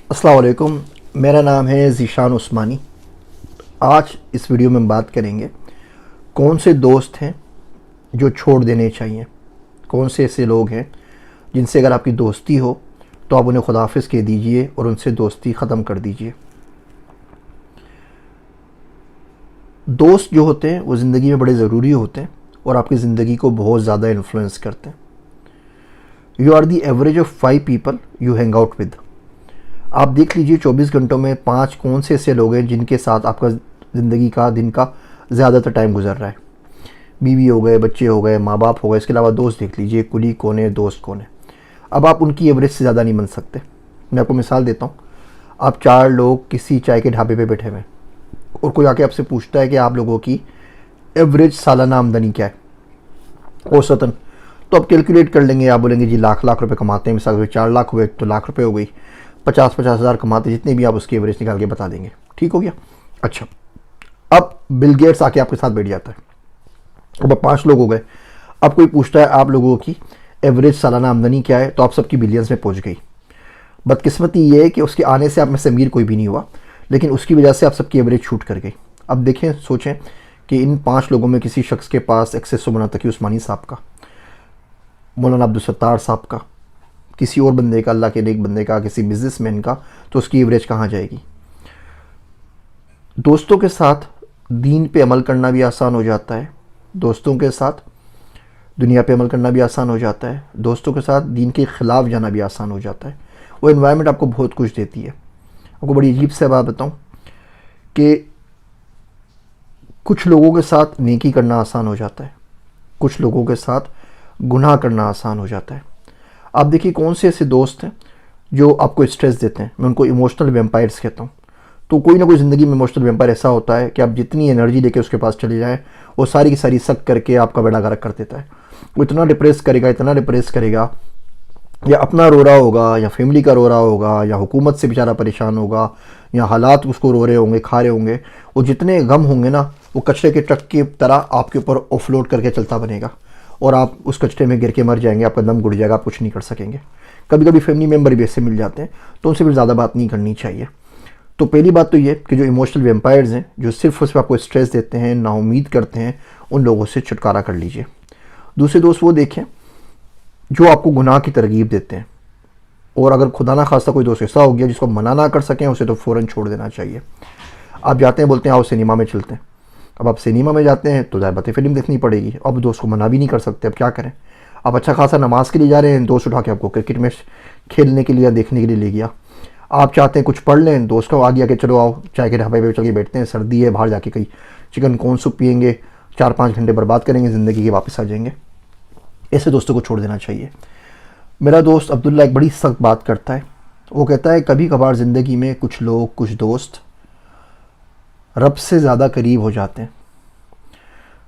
अस्सलाम वालेकुम। मेरा नाम है ज़ीशान उस्मानी। आज इस वीडियो में हम बात करेंगे कौन से दोस्त हैं जो छोड़ देने चाहिए। कौन से ऐसे लोग हैं जिनसे अगर आपकी दोस्ती हो तो आप उन्हें खुदाफिज कह दीजिए और उनसे दोस्ती ख़त्म कर दीजिए। दोस्त जो होते हैं वो ज़िंदगी में बड़े ज़रूरी होते हैं और आपकी ज़िंदगी को बहुत ज़्यादा इन्फ्लुएंस करते हैं। You are the average of 5 people you hang out with. आप देख लीजिए 24 घंटों में 5 कौन से ऐसे लोग हैं जिनके साथ आपका ज़िंदगी का दिन का ज़्यादातर टाइम गुजर रहा है। बीवी हो गए, बच्चे हो गए, माँ बाप हो गए, इसके अलावा दोस्त देख लीजिए, कुली कौन है, दोस्त कौन है। अब आप उनकी एवरेज से ज़्यादा नहीं बन सकते। मैं आपको मिसाल देता हूँ। आप 4 लोग किसी चाय के ढाबे पे बैठे हुए हैं और कोई आके आपसे पूछता है कि आप लोगों की एवरेज सालाना आमदनी क्या है, औसतन। तो आप कैलकुलेट कर लेंगे, आप बोलेंगे जी लाख लाख रुपए कमाते हैं। मिसाल 4 लाख हुए तो लाख रुपए हो गई, 50-50 हज़ार कमाते, जितने भी आप उसकी एवरेज निकाल के बता देंगे। ठीक हो गया। अच्छा, अब बिल गेट्स आके आपके साथ बैठ जाता है। अब 5 लोग हो गए। अब कोई पूछता है आप लोगों की एवरेज सालाना आमदनी क्या है, तो आप सबकी बिलियंस में पहुंच गई। बदकिस्मती ये है कि उसके आने से आप में से अमीर कोई भी नहीं हुआ, लेकिन उसकी वजह से आप सबकी एवरेज छूट कर गई। अब देखें, सोचें कि इन 5 लोगों में किसी शख्स के पास एक्सेस हो तकी उस्मानी साहब का, मौलाना अब्दुल सत्तार साहब का, किसी और बंदे का, अल्लाह के नेक बंदे का, किसी बिजनेसमैन का, तो उसकी एवरेज कहाँ जाएगी। दोस्तों के साथ दीन पे अमल करना भी आसान हो जाता है, दोस्तों के साथ दुनिया पे अमल करना भी आसान हो जाता है, दोस्तों के साथ दीन के ख़िलाफ़ जाना भी आसान हो जाता है। वो एनवायरनमेंट आपको बहुत कुछ देती है। आपको बड़ी अजीब से बात बताऊँ कि कुछ लोगों के साथ नेकी करना आसान हो जाता है, कुछ लोगों के साथ गुनाह करना आसान हो जाता है। आप देखिए कौन से ऐसे दोस्त हैं जो आपको स्ट्रेस देते हैं। मैं उनको इमोशनल वेम्पायर्स कहता हूँ। तो कोई ना कोई ज़िंदगी में इमोशनल वेम्पायर ऐसा होता है कि आप जितनी एनर्जी लेके उसके पास चले जाएँ, वो सारी की सारी सक करके आपका बेड़ा गर्क कर देता है। वो इतना डिप्रेस करेगा, इतना डिप्रेस करेगा, या अपना रो रहा होगा, या फैमिली का रो रहा होगा, या हुकूमत से बेचारा परेशान होगा, या हालात उसको रो रहे होंगे, खा रहे होंगे। वो जितने गम होंगे ना, वो कचरे के ट्रक की तरह आपके ऊपर ऑफलोड करके चलता बनेगा और आप उस कचरे में गिर के मर जाएंगे, आपका दम घुट जाएगा, आप कुछ नहीं कर सकेंगे। कभी कभी फैमिली मेम्बर भी ऐसे मिल जाते हैं, तो उनसे भी ज़्यादा बात नहीं करनी चाहिए। तो पहली बात तो ये कि जो इमोशनल वेम्पायर्स हैं, जो सिर्फ और सिर्फ आपको स्ट्रेस देते हैं, नाउम्मीद करते हैं, उन लोगों से छुटकारा कर लीजिए। दूसरे दोस्त वो देखें जो आपको गुनाह की तरगीब देते हैं, और अगर खुदा ना खास्ता कोई दोस्त ऐसा हो गया जिसको मना ना कर सकें, उसे तो फ़ौरन छोड़ देना चाहिए। आप जाते हैं, बोलते हैं आओ सिनेमा में चलते हैं। अब आप सिनेमा में जाते हैं तो ज़ाहिर बात है फिल्म देखनी पड़ेगी। अब दोस्त को मना भी नहीं कर सकते, अब क्या करें। आप अच्छा खासा नमाज के लिए जा रहे हैं, दोस्त उठा के आपको क्रिकेट मैच खेलने के लिए या देखने के लिए ले गया। आप चाहते हैं कुछ पढ़ लें, दोस्त को आ गया कि चलो आओ चाय के ढाबे पे चल के बैठते हैं, सर्दी है, बाहर जाके कहीं चिकन कौन सूप पियेंगे, 4-5 घंटे बर्बाद करेंगे ज़िंदगी के, वापस आ जाएंगे। ऐसे दोस्तों को छोड़ देना चाहिए। मेरा दोस्त अब्दुल्ला एक बड़ी सख्त बात करता है। वो कहता है कभी कभार ज़िंदगी में कुछ लोग, कुछ दोस्त रब से ज़्यादा करीब हो जाते हैं।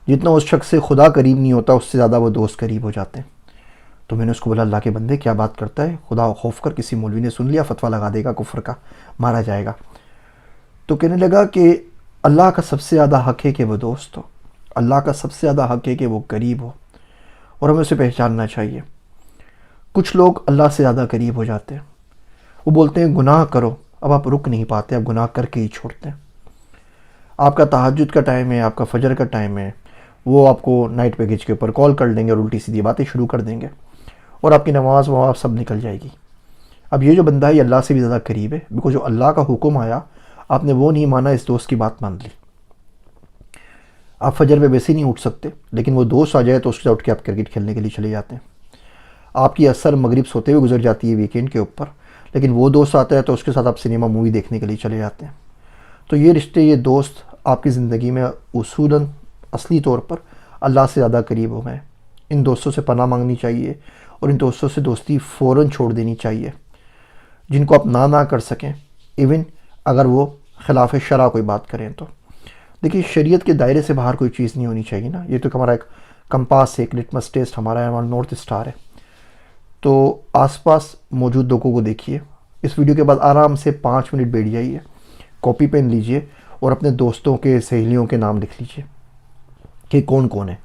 जितना उस शख्स से खुदा करीब नहीं होता, उससे ज़्यादा वो दोस्त करीब हो जाते हैं। तो मैंने उसको बोला अल्लाह के बंदे क्या बात करता है, खुदा खौफ कर, किसी मौलवी ने सुन लिया फतवा लगा देगा कुफ्र का, मारा जाएगा। तो कहने लगा कि अल्लाह का सबसे ज़्यादा हक़ है कि वो दोस्त हो, अल्लाह का सबसे ज़्यादा हक़ है कि वो करीब हो, और हमें उसे पहचानना चाहिए। कुछ लोग अल्लाह से ज़्यादा करीब हो जाते हैं। वो बोलते हैं गुनाह करो, अब आप रुक नहीं पाते, आप गुनाह करके ही छोड़ते हैं। आपका तहज्जुद का टाइम है, आपका फजर का टाइम है, वो आपको नाइट पैकेज के ऊपर कॉल कर लेंगे और उल्टी सीधी बातें शुरू कर देंगे, और आपकी नमाज वमाज सब निकल जाएगी। अब ये जो बंदा है ये अल्लाह से भी ज़्यादा करीब है, बिकॉज जो अल्लाह का हुक्म आया आपने वो नहीं माना, इस दोस्त की बात मान ली। आप फजर में वैसे ही नहीं उठ सकते, लेकिन वो दोस्त आ जाए तो उसके साथ उठ के आप क्रिकेट खेलने के लिए चले जाते हैं। आपकी असर मगरिब सोते हुए गुजर जाती है वीकेंड के ऊपर, लेकिन वो दोस्त आता है तो उसके साथ आप सिनेमा मूवी देखने के लिए चले जाते हैं। तो ये रिश्ते, ये दोस्त आपकी ज़िंदगी में उसूलन असली तौर पर अल्लाह से ज़्यादा करीब हो गए। इन दोस्तों से पनाह मांगनी चाहिए और इन दोस्तों से दोस्ती फ़ौरन छोड़ देनी चाहिए, जिनको आप ना कर सकें, इवन अगर वो ख़िलाफ़ शरा कोई बात करें तो। देखिए शरीयत के दायरे से बाहर कोई चीज़ नहीं होनी चाहिए ना। ये तो हमारा एक कंपास है, एक लिटमस टेस्ट हमारा है, हमारा नॉर्थ स्टार है। तो आसपास मौजूद लोगों को देखिए, इस वीडियो के बाद आराम से 5 मिनट बैठ जाइए, कॉपी पेन लीजिए और अपने दोस्तों के, सहेलियों के नाम लिख लीजिए कि कौन कौन है।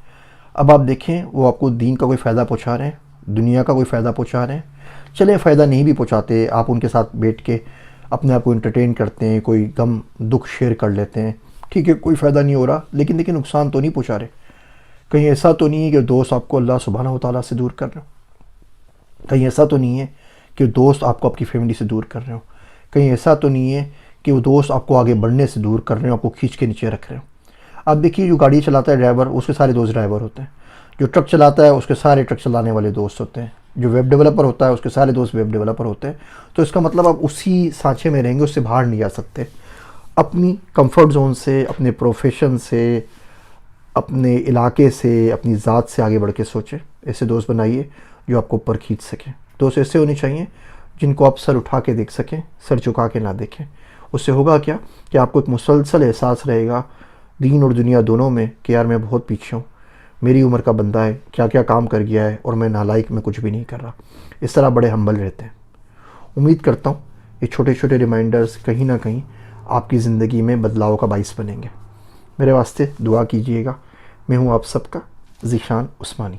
अब आप देखें वो आपको दीन का कोई फ़ायदा पहुँचा रहे हैं, दुनिया का कोई फ़ायदा पहुँचा रहे हैं। चलें फ़ायदा नहीं भी पहुँचाते, आप उनके साथ बैठ के अपने आप को एंटरटेन करते हैं, कोई गम दुख शेयर कर लेते हैं, ठीक है कोई फ़ायदा नहीं हो रहा, लेकिन देखिए नुकसान तो नहीं पहुँचा रहे। कहीं ऐसा तो नहीं है कि दोस्त आपको अल्लाह सुब्हानहू व तआला से दूर कर रहे हो, कहीं ऐसा तो नहीं है कि दोस्त आपको आपकी फैमिली से दूर कर रहे हो, कहीं ऐसा तो नहीं है कि वो दोस्त आपको आगे बढ़ने से दूर कर रहे हो, आपको खींच के नीचे रख रहे हो। अब देखिए जो गाड़ी चलाता है ड्राइवर, उसके सारे दोस्त ड्राइवर होते हैं। जो ट्रक चलाता है उसके सारे ट्रक चलाने वाले दोस्त होते हैं। जो वेब डेवलपर होता है उसके सारे दोस्त वेब डेवलपर होते हैं। तो इसका मतलब आप उसी सांचे में रहेंगे, उससे बाहर नहीं जा सकते। अपनी कंफर्ट जोन से, अपने प्रोफेशन से, अपने इलाके से, अपनी ज़ात से आगे बढ़ के सोचें। ऐसे दोस्त बनाइए जो आपको ऊपर खींच सकें। दोस्त ऐसे होने चाहिए जिनको आप सर उठा के देख सकें, सर झुका के ना देखें। उससे होगा क्या कि आपको एक मुसलसल एहसास रहेगा दीन और दुनिया दोनों में कि यार मैं बहुत पीछे हूँ, मेरी उम्र का बंदा है, क्या क्या काम कर गया है और मैं नालायक में कुछ भी नहीं कर रहा। इस तरह बड़े हम्बल रहते हैं। उम्मीद करता हूँ ये छोटे छोटे रिमाइंडर्स कहीं ना कहीं आपकी ज़िंदगी में बदलाव का बाइस बनेंगे। मेरे वास्ते दुआ कीजिएगा। मैं हूँ आप सबका ज़ीशान उस्मानी।